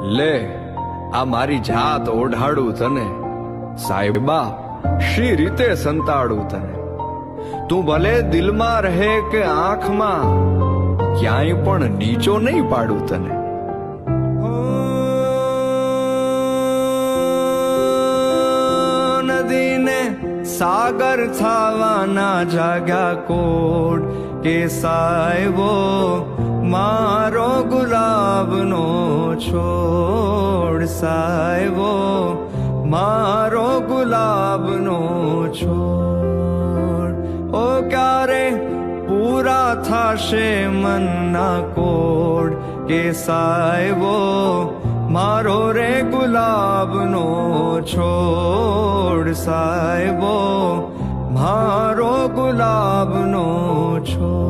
લે આ મારી જાત ઓઢાડું તને, સાહેબા શી રીતે સંતાડું તને. તું ભલે દિલમાં રહે કે આંખમાં, ક્યાંય પણ નીચો નહીં પાડું તને. નદીને સાગર થવાના જાગ્યા કોડ કે સાહેબો મારો ગુલાબનો છોડ, સાહેબો મારો ગુલાબનો છોડ. ઓ ક્યારે પૂરા થશે મનના કોડ કે સાહેબો મારો રે ગુલાબનો છોડ, સાહેબો મારો ગુલાબનો છોડ.